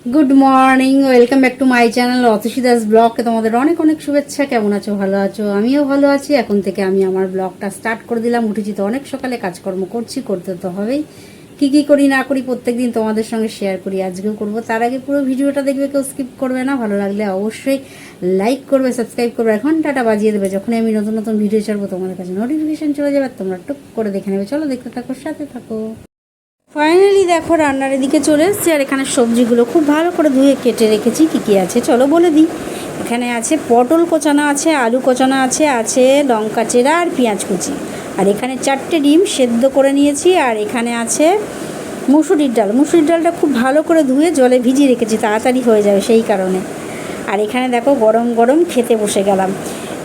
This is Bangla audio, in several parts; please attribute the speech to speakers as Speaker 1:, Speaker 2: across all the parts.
Speaker 1: Good morning, welcome back to my channel Atasi Das ব্লগকে তোমাদের অনেক অনেক শুভেচ্ছা। কেমন আছো? ভালো আছো? আমিও ভালো আছি। এখন থেকে আমি আমার ব্লগটা স্টার্ট করে দিলাম। উঠেছি তো অনেক সকালে, কাজকর্ম করছি, করতে তো হবেই। কি কি করি না করি প্রত্যেকদিন তোমাদের সঙ্গে শেয়ার করি, আজকেও করব। তার আগে পুরো ভিডিওটা দেখবে, কেউ স্কিপ করবে না। ভালো লাগলে অবশ্যই লাইক করবে, সাবস্ক্রাইব করবে, আর ঘন্টাটা বাজিয়ে দেবে। যখনই আমি নতুন নতুন ভিডিও ছাড়বো তোমাদের কাছে নোটিফিকেশন চলে যাবে, তোমরা টুক করে দেখে নেবে। চলো দেখতে থাকো, সাথে থাকো। ফাইনালি দেখো রান্নার এদিকে চলে এসেছি। আর এখানে সবজিগুলো খুব ভালো করে ধুয়ে কেটে রেখেছি। কী কী আছে চলো বলে দিই। এখানে আছে পটল কোচানো, আছে আলু কোচানো, আছে লঙ্কা চেরা আর পেঁয়াজ কুচি। আর এখানে 4টে ডিম সেদ্ধ করে নিয়েছি। আর এখানে আছে মুসুরির ডাল। মুসুরির ডালটা খুব ভালো করে ধুয়ে জলে ভিজিয়ে রেখেছি, তাড়াতাড়ি হয়ে যাবে সেই কারণে। আর এখানে দেখো গরম গরম খেতে বসে গেলাম।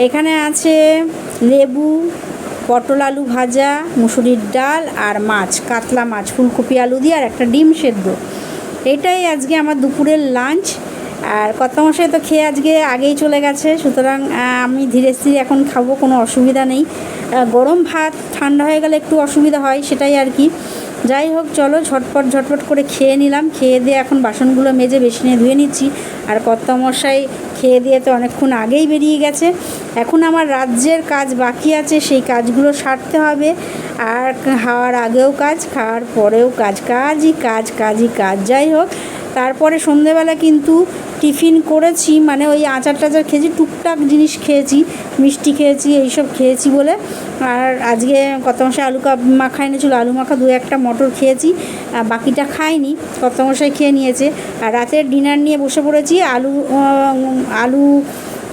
Speaker 1: এখানে আছে লেবু, পটল আলু ভাজা, মুসুরির ডাল আর মাছ, কাতলা মাছ, ফুলকপি আলু দিয়ে, আর একটা ডিম সেদ্ধ। এটাই আজকে আমার দুপুরের লাঞ্চ। আর কর্তামশাই তো খেয়ে আজকে আগেই চলে গেছে, সুতরাং আমি ধীরে স্থিরে এখন খাবো, কোনো অসুবিধা নেই। গরম ভাত ঠান্ডা হয়ে গেলে একটু অসুবিধা হয়, সেটাই আর কি। যাই হোক, চলো ঝটপট ঝটপট করে খেয়ে নিলাম। খেয়ে দিয়ে এখন বাসনগুলো মেজে বেসিনে ধুয়ে নিচ্ছি। আর কর্তামশাই খেয়ে দিয়ে তো অনেকক্ষণ আগেই বেরিয়ে গেছে। এখন আমার রাজ্যের কাজ বাকি আছে, সেই কাজগুলো সারতে হবে। আর খাওয়ার আগেও কাজ, খাওয়ার পরেও কাজ, কাজই কাজ, কাজই কাজ। যাই হোক, তারপরে সন্ধেবেলা কিন্তু টিফিন করেছি, মানে ওই আচার টাচার খেয়েছি, টুকটাক জিনিস খেয়েছি, মিষ্টি খেয়েছি, এইসব খেয়েছি বলে। আর আজকে কর্তামশাই আলু মাখা এনেছিল, আলু মাখা 2-1টা মটর খেয়েছি, বাকিটা খাইনি, কর্তামশাই খেয়ে নিয়েছে। আর রাতের ডিনার নিয়ে বসে পড়েছি। আলু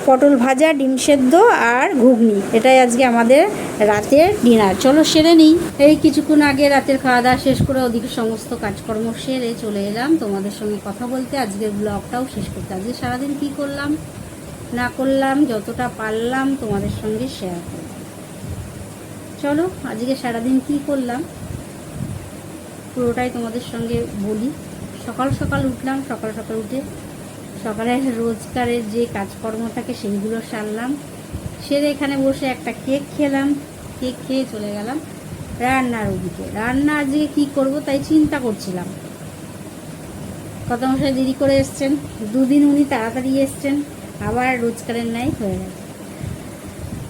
Speaker 1: পটল ভাজা, ডিম সেদ্ধ আর ঘুগনি, এটাই আজকে আমাদের রাতের ডিনার। চলো সেরে নিই। এই কিছুক্ষণ আগে রাতের খাওয়া দাওয়া শেষ করে ওদিকে সমস্ত কাজকর্ম সেরে চলে এলাম তোমাদের সঙ্গে কথা বলতে, আজকের ব্লগটাও শেষ করতে। আজকে সারাদিন কী করলাম না করলাম যতটা পারলাম তোমাদের সঙ্গে শেয়ার করব। চলো আজকে সারাদিন কী করলাম পুরোটাই তোমাদের সঙ্গে বলি। সকাল সকাল উঠলাম, সকাল সকাল উঠে সকালের রোজগারের যে কাজকর্ম থাকে সেইগুলো সারলাম। সেরে এখানে বসে একটা কেক খেলাম। কেক খেয়ে চলে গেলাম রান্নার ওদিকে। রান্না আজকে কী করব তাই চিন্তা করছিলাম। কর্তামশাই দেরি করে এসছেন, দুদিন উনি তাড়াতাড়ি এসছেন, আবার রোজগারের ন্যায় হয়ে গেছে।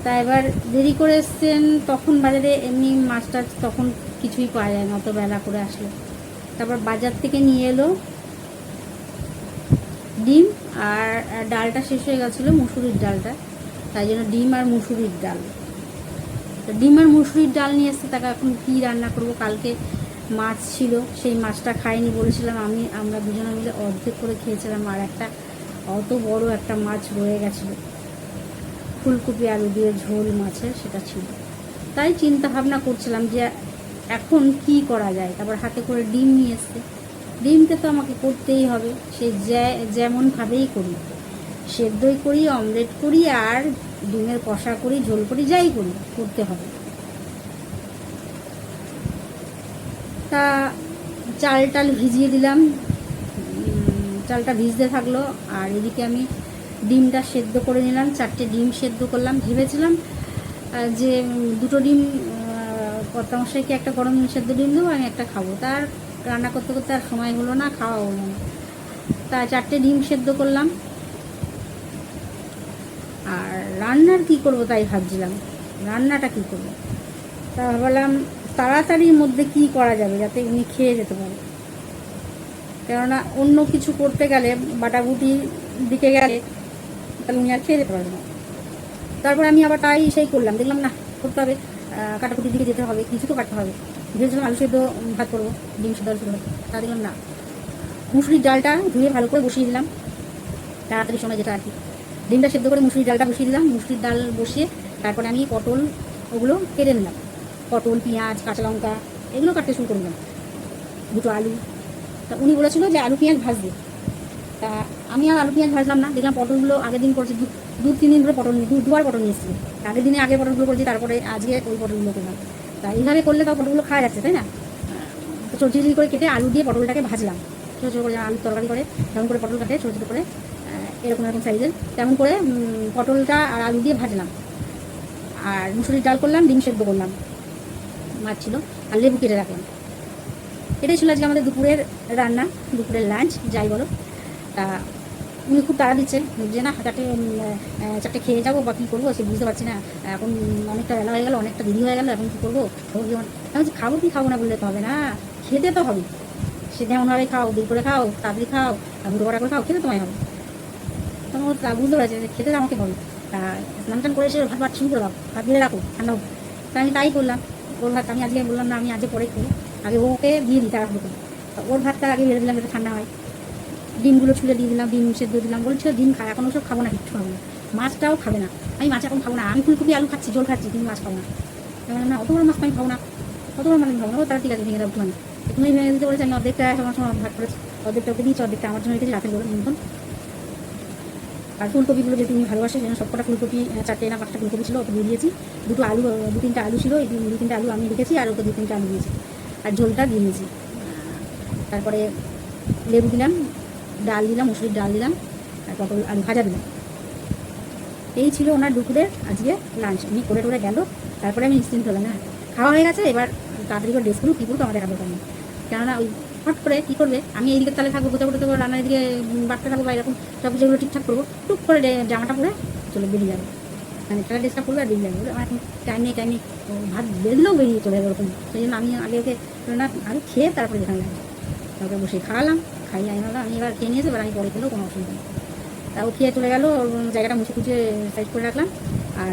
Speaker 1: তা এবার দেরি করে এসছেন, তখন বাজারে এমনি মাছ টাছ তখন কিছুই পাওয়া যায় না, অত বেলা করে আসলে। তারপর বাজার থেকে নিয়ে এলো ডিম, আর ডালটা শেষ হয়ে গেছিলো, মুসুরির ডালটা, তাই জন্য ডিম আর মুসুরির ডাল। ডিম আর মুসুরির ডাল নিয়ে এসছে, তাকে এখন কী রান্না করব। কালকে মাছ ছিল, সেই মাছটা খাইনি বলেছিলাম, আমরা দুজনে মিলে অর্ধেক করে খেয়েছিলাম। আর একটা অত বড় একটা মাছ রয়ে গেছিলো, ফুলকপি আলু দিয়ে ঝোল মাছের, সেটা ছিল। তাই চিন্তা ভাবনা করছিলাম যে এখন কি করা যায়। তারপর হাতে করে ডিম নিয়ে এসছে, ডিমটা তো আমাকে করতেই হবে, সে যেমনভাবেই করি, সেদ্ধই করি, অমলেট করি, আর ডিমের কষা করি, ঝোল করি, যাই করি করতে হবে। তা চাল টাল ভিজিয়ে দিলাম, চালটা ভিজতে থাকলো। আর এদিকে আমি ডিমটা সেদ্ধ করে নিলাম, 4টে ডিম সেদ্ধ করলাম। ভেবেছিলাম যে 2টো ডিম কর্তামশাইকে একটা গরম সেদ্ধ ডিম দেবো, আমি একটা খাবো। তার রান্না করতে করতে আর সময় হলো না, খাওয়া হলো না। তা 4টে ডিম সেদ্ধ করলাম। আর রান্নার কি করব তাই ভাবছিলাম, রান্নাটা কি করব। তা ভাবলাম তাড়াতাড়ির মধ্যে কি করা যাবে যাতে উনি খেয়ে যেতে পারে। কেননা অন্য কিছু করতে গেলে, বাটাবুটির দিকে গেলে, তাহলে উনি আর খেয়ে যেতে পারবে না। তারপর আমি আবার তাই সেই করলাম, দেখলাম না করতে হবে, কাটাকুটির দিকে যেতে হবে, কিছু তো কাটতে হবে। ভেবেছিলাম আলু সেদ্ধ ভাত করবো, ডিম সেদ্ধ আলু সেদ্ধ, তা দেখলাম না। মুসুরির ডালটা ধুয়ে ভালো করে বসিয়ে দিলাম, তাড়াতাড়ি সময় যেটা আর কি। ডিমটা সেদ্ধ করে মুসুরির ডালটা বসিয়ে দিলাম। মুসুরির ডাল বসিয়ে তারপরে আমি পটল ওগুলো কেটে নিলাম, পটল, পেঁয়াজ, কাঁচা লঙ্কা এগুলো কাটতে শুরু করে দিলাম, 2টো আলু। তা উনি বলেছিল যে আলু পেঁয়াজ ভাজবে, তা আমি আর আলু পেঁয়াজ ভাজলাম না। দেখলাম পটলগুলো আগের দিন করেছি, 2-3 দিন ধরে পটল নিয়ে, 2বার পটল নিয়ে এসেছি। আগের দিনে আগে পটলগুলো করেছি, তারপরে আজকে ওই পটলগুলো করলাম। তা এইভাবে করলে তাও পটলগুলো খাওয়া যাচ্ছে, তাই না। তো ছোটো ছোটো করে কেটে আলু দিয়ে পটলটাকে ভাজলাম, ছোটো ছোটো করে আলুর তরকারি করে যেমন করে পটল কাটে ছোটো ছোটো করে, এরকম এরকম সাইজের, তেমন করে পটলটা আর আলু দিয়ে ভাজলাম। আর মুসুরির ডাল করলাম, ডিম সেদ্ধ করলাম, মাছ ছিল, আর লেবু কেটে রাখলাম। এটাই ছিল আজকে আমাদের দুপুরের রান্না, দুপুরের লাঞ্চ যাই বলো। তা উনি খুব তাড়া দিচ্ছেন যে না চারটে খেয়ে যাবো বা কী করবো সে বুঝতে পারছি না, এখন অনেকটা বেলা হয়ে গেলো, অনেকটা দেরি হয়ে গেলো, এখন কী করবো আমি বলছি খাবো কি খাবো না বললে তো হবে না, খেতে তো হবে, সে যেমনভাবে খাও, দেরি করে খাও, তাড়াতাড়ি খাও, হুটো করা করে খাও, খেতে তোমায় হবে। তখন ও বুঝতে পারছে যে খেতে আমাকে হবে। তা স্নান টান করে এসে ভাত ভাত শুরু করে দাও, ভাত দিয়ে রাখো ঠান্ডা হোক। তা আমি তাই করলাম। ওর ভাত আমি আজকে বললাম না আমি আজকে পরে খেয়ে আগে ওকে দিয়ে দিই তাড়াহুড়ো করে। ওর ভাতটা আগে বেড়ে দিলাম, যেটা ঠান্ডা হয়। ডিমগুলো ছুলে দিয়ে দিলাম, ডিম সেদ্ধ দিলাম, বলছিল ডিম খায়, এখন ওসব খাবো না, কিচ্ছু খাবো না, মাছটাও খাবে না। আমি মাছ এখন খাবো না, আমি ফুলকপি আলু খাচ্ছি, জল খাচ্ছি, তুমি মাছ খাবো না। না অত বড় মাছ আমি খাবো না, অত বড় মাছ আমি খাবো না। ও তারা ঠিক আছে ভেঙে দাও একটুখানি, তুমি ভেঙে দিতে বলেছি, আমি অর্ধেকটা আমার সময় ভাগ করেছি, অর্ধেকটা ওকে দিয়েছি, অর্ধেকটা আমার জন্য রেখেছি রাতের বেলা নিমন্ত্রণ। আর ফুলকপিগুলো যেহেতু তুমি ভালোবাসে সেজন্য সবকটা ফুলকপি 4টে না 5টা ফুলকপি ছিল ওকে দিয়ে দিয়েছি। দুটো আলু, 2-3টা আলু ছিল, এই 2-3টা আলু আমি রেখেছি, আর ওকে 2-3টা আলু দিয়েছি, আর ঝোলটা দিয়ে নিয়েছি। তারপরে লেবু দিলাম, ডাল দিলাম, মুসুরির ডাল দিলাম, আর পটল আলু ভাজা দিলাম। এই ছিল ওনার দুপুরের আজকে লাঞ্চ। উনি করে টোরে গেল, তারপরে আমি নিশ্চিন্ত হলাম, না খাওয়া হয়ে গেছে, এবার তাড়াতাড়ি করে ড্রেস করুক, কী করুক আমার দেখা দরকার নেই। কেননা ওই হট করে কী করবে, আমি এইদিকে তালে থাকবো, কোথাও কোথাও রান্নার দিকে বাড়তে থাকবো বা এরকম সব যেগুলো ঠিকঠাক করবো, টুক করে জামাটা পরে চলে বেরিয়ে যাবে, মানে তারা ড্রেসটা করবে আর বেরিয়ে যাবে। আমার এখন টাইম নেই, ভাত বেরলেও বেরিয়ে চলে যাবে ওরকম। সেই জন্য আমি আগে ওকে না আগে খেয়ে তারপরে যেখানে যাবো, তারপরে বসে খাওয়ালাম, খাইয়ে আমি বললাম আমি এবার খেয়ে নিয়েছি, এবার আমি পরে খেলেও কোনো অসুবিধা নেই। তা ও খেয়ে চলে গেলো, জায়গাটা মুছে কুচে সাইড করে রাখলাম, আর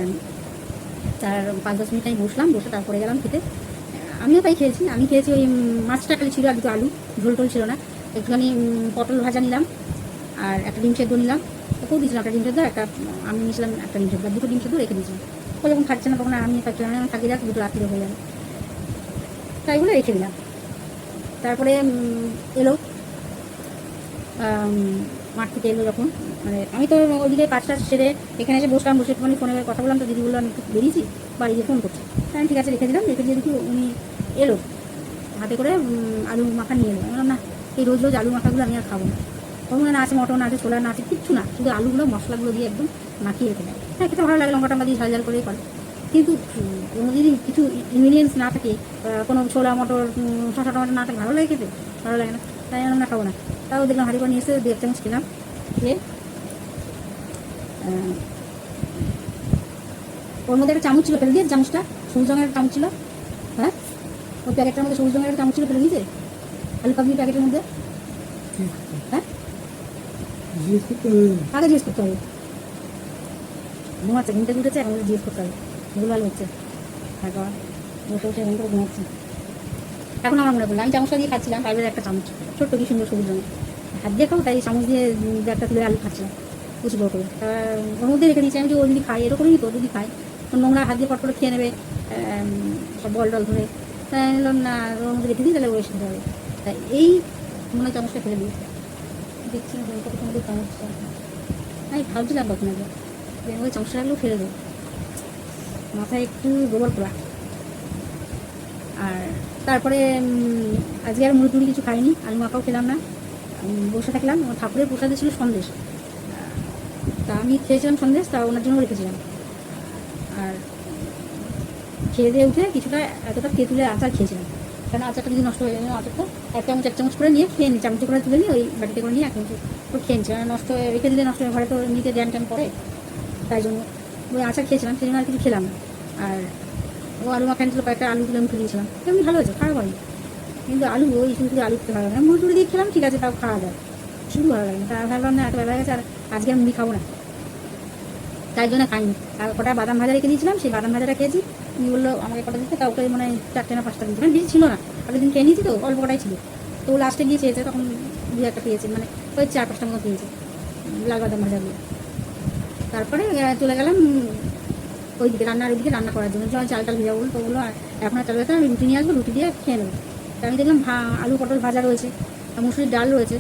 Speaker 1: তার 5-10 মিনিট আমি বসলাম, বসে তারপরে গেলাম খেতে। আমিও তাই খেয়েছি, আমি খেয়েছি ওই মাছটা খালি ছিল, আর দুটো আলু, ঝোল টোল ছিল না। একটুখানি পটল ভাজা নিলাম, আর একটা ডিম সেদ্ধ নিলাম, ওকেও দিয়েছিলাম একটা ডিম সেদ্ধ, একটা আমি নিয়েছিলাম একটা ডিম সেদ্ধ, 2টো ডিম সেদ্ধ রেখে দিয়েছিলাম। ও যখন খাচ্ছে না তখন আমি থাকি যাক, 2টো রাত্রিরে হয়ে যাবে, তাই বলে রেখে দিলাম। তারপরে এলো মাঠ থেকে এলো যখন, মানে আমি তো ওইদিকে কাজটা সেরে এখানে এসে বসলাম, বসে একটুখানি ফোনে কথা বললাম, তো দিদি বললো আমি একটু বেরিয়েছি, বাড়ি গিয়ে ফোন করছি। আমি ঠিক আছে রেখে দিলাম, রেখে দিয়ে দেখি উনি এলো হাতে করে আলু মাখা নিয়ে এলো। আমি বললাম না এই রোজ রোজ আলু মাখাগুলো আমি আর খাবো না, কোনো না আছে মটন আছে, ছোলা না আছে, কিচ্ছু না, শুধু আলুগুলো মশলাগুলো দিয়ে একদম মাখিয়ে রেখে দেয়। হ্যাঁ খেতে ভালো লাগে, লঙ্কা টঙ্কা দিয়ে ঝাল ঝাল করেই করে, কিন্তু কোনো যদি কিছু ইনগ্রিডিয়েন্টস না থাকে, কোনো ছোলা মটর শসা টমাটো না থাকে, ভালো লাগে খেতে, ভালো লাগে না, তাই আমি না খাবো না। তাও দেখলাম হাঁড়ি করে নিয়ে এসে 1 চামচ খেলাম, খেয়ে ওর মধ্যে একটা চামচ ছিল, ফেলে দিয়ে চামচটা সবুজ রঙের একটা চামচ ছিল, হ্যাঁ ওই প্যাকেটটার মধ্যে সবুজ রঙের একটা চামচ ছিল, ফেলে দিয়েছে আলু কাবলি প্যাকেটের মধ্যে। হ্যাঁ আগে জিজ্ঞেস করতে হবে, ঘুমাচ্ছে, ঘুমতে উঠেছে, এখন জিজ্ঞেস করতে হবে, ভুলভাল হচ্ছে, তারপর বসে বসে এমন করে ঘুমাচ্ছে। এখন আমার মনে পড়লো আমি চামচটা দিয়ে খাচ্ছিলাম, ফাইভের একটা চামচ, ছোট্ট কি সুন্দর সবুজ রঙের, হাত দিয়ে খাবো তাই চামচ দিয়ে একটা তুলে আলু খাচ্ছিলাম কুচি করে। ওর মধ্যে রেখে দিয়েছি আমি, যে ও যদি খাই এরকমই তো, যদি খাই নোংরা হাত দিয়ে পট করে খেয়ে নেবে সব বল টল ধরে, তাই বললাম না ওর মধ্যে রেখে দিই, তাহলে ওই সুবিধা হবে। তাই এই মনে হয় চামচটা ফেলে দিয়েছে, দেখছি কত সুন্দর চামচটা, আমি ভাবছিলাম কখন আগে ওই চামচটা রাখলেও ফেলে দেবো, মাথায় একটু গোবর পোড়া। আর তারপরে আজকে আর মুড়ি টুড়ি কিছু খাইনি, আলু মাখাও খেলাম না, বসে থাকলাম। আমার ঠাকুরের প্রসাদে ছিল সন্দেশ, তা আমি খেয়েছিলাম সন্দেশ, তা ওনার জন্য রেখেছিলাম। আর খেয়ে দিয়ে উঠে কিছুটা এতটা তেঁতুলের আচার খেয়েছিলাম, কারণ আচারটা যদি নষ্ট হয়ে যায়, আচারটা 1 চামচ করে নিয়ে খেয়ে নিই, চামচ করে তুলে নিই, ওই বাটিতে করে নিয়ে 1 চামচ করে খেয়ে নিচ্ছি, নষ্ট রেখে দিলে নষ্ট হয়ে ঘরে তো নিতে জ্যান ট্যান পড়ে, তাই জন্য ওই আচার খেয়েছিলাম, সেই জন্য আর কিছু খেলাম না। আর ও আলু মাখা নিয়েছিল, কয়েকটা আলু তুলে মুখে দিয়েছিলাম, এমনি ভালো হয়েছে, খারাপ হয়নি, কিন্তু আলু ওই শুধু আলু খেতে ভালো লাগে না, মুড়ি টুড়ি দিয়ে খেলাম ঠিক আছে, তাও খাওয়া যায়, শুধু ভালো লাগে না, তা ভাবলাম না এত বেলা গেছে আর আজকে আমি মুড়ি খাবো না, তাই জন্য খাইনি। আর কটা বাদাম ভাজা রেখে দিয়েছিলাম, সেই বাদাম ভাজাটা খেয়েছি। উনি বললো আমাকে কটা দিতে, কাউকে মানে 4টে না 5টা দিয়েছি, মানে বেশি ছিল না, আগের দিন খেয়ে নিয়েছি তো অল্প কটাই ছিল, তো লাস্টে গিয়ে চেয়েছে তখন 2-1টা পেয়েছি, মানে ওই 4-5টার মতো পেয়েছি লাল বাদাম ভাজাগুলো। তারপরে চলে গেলাম ওইদিকে ওইদিকে রান্না করার জন্য, চাল টাল ভেজা বললো, তো বললো এখন আর চাল ভেজা আমি রুটি নিয়ে আসবো, রুটি দিয়ে খেয়ে নেবো। তা আমি দেখলাম আলু পটল ভাজা রয়েছে, মুসুরির ডাল রয়েছে,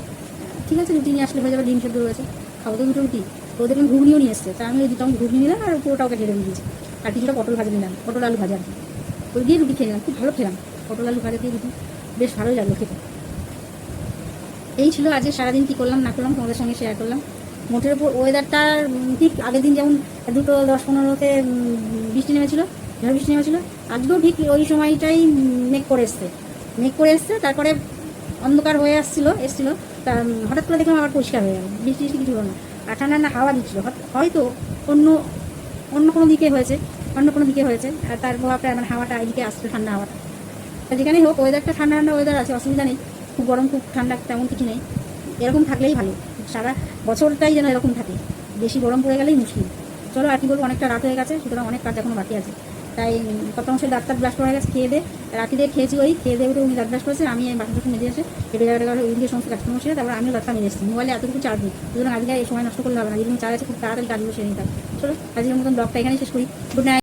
Speaker 1: ঠিক আছে রুটি নিয়ে আসলে হয়ে যাবে, ডিম সেদ্ধ রয়েছে, খাবো তো 2টো রুটি। তো দেখলাম ঘুগনিও নিয়ে এসছে, তা আমি ওই 2টা ঘুগনি নিলাম, আর পুরোটা ওকে ঢেলে দিয়েছি, আর কিছুটা পটল ভাজা নিলাম, পটল আলু ভাজা আর কি, ওই দিয়ে রুটি খেয়ে নিলাম, খুব ভালো খেলাম, পটল আলু ভাজা দিয়ে রুটি বেশ ভালোই লাগলো খেতে। এই ছিল আজকে সারাদিন কী করলাম না করলাম তোমাদের সঙ্গে শেয়ার করলাম। মোটের উপর ওয়েদারটা ঠিক আগের দিন যেমন 2:10-15-তে বৃষ্টি নেমেছিলো, ঝড় বৃষ্টি নেমেছিলো, আজকেও ঠিক ওই সময়টাই মেঘ করে এসছে, তারপরে অন্ধকার হয়ে এসেছিলো তা হঠাৎ করে দেখলাম আবার পরিষ্কার হয়ে গেল, বৃষ্টি কিছু হলো না। আর ঠান্ডা ঠান্ডা হাওয়া দিচ্ছিলো, হয়তো অন্য অন্য কোনো দিকে হয়েছে, আর তার প্রভাবটা মানে হাওয়াটা এদিকে আসছে, ঠান্ডা হাওয়াটা। যেখানেই হোক ওয়েদারটা ঠান্ডা ঠান্ডা ওয়েদার আছে, অসুবিধা নেই, খুব গরম খুব ঠান্ডা তেমন কিছু নেই, এরকম থাকলেই ভালো, সারা বছরটাই যেন এরকম থাকে, বেশি গরম পড়ে গেলেই মুশকিল। চলো আর কি বলবো, অনেকটা রাত হয়ে গেছে, সুতরাং অনেক কাজ এখনো বাকি আছে। তাই কত অংশে ডাক্তার ব্রাশ করা গেছে, খেয়ে রাত্রিতে খেয়েছি, খেয়ে উঠে উনি দাঁত ব্রাশ করেছে, আমি বাসন টাসন মেজে এসে কেটে জায়গাটা ওই দিকে সমস্ত কাজকর্ম সেরে তারপর আমিও দাঁতটা মেজে এসেছি। মোবাইলে এতটুকু চার্জ নেই, সুতরাং আজকে এই সময় নষ্ট করলে হবে না, যেদিন চার্জ আছে খুব তাড়াতাড়ি কাজগুলো সেরে নিতে হবে। চলো আজকের মতন ব্লগটা এখানেই শেষ করি। Good night.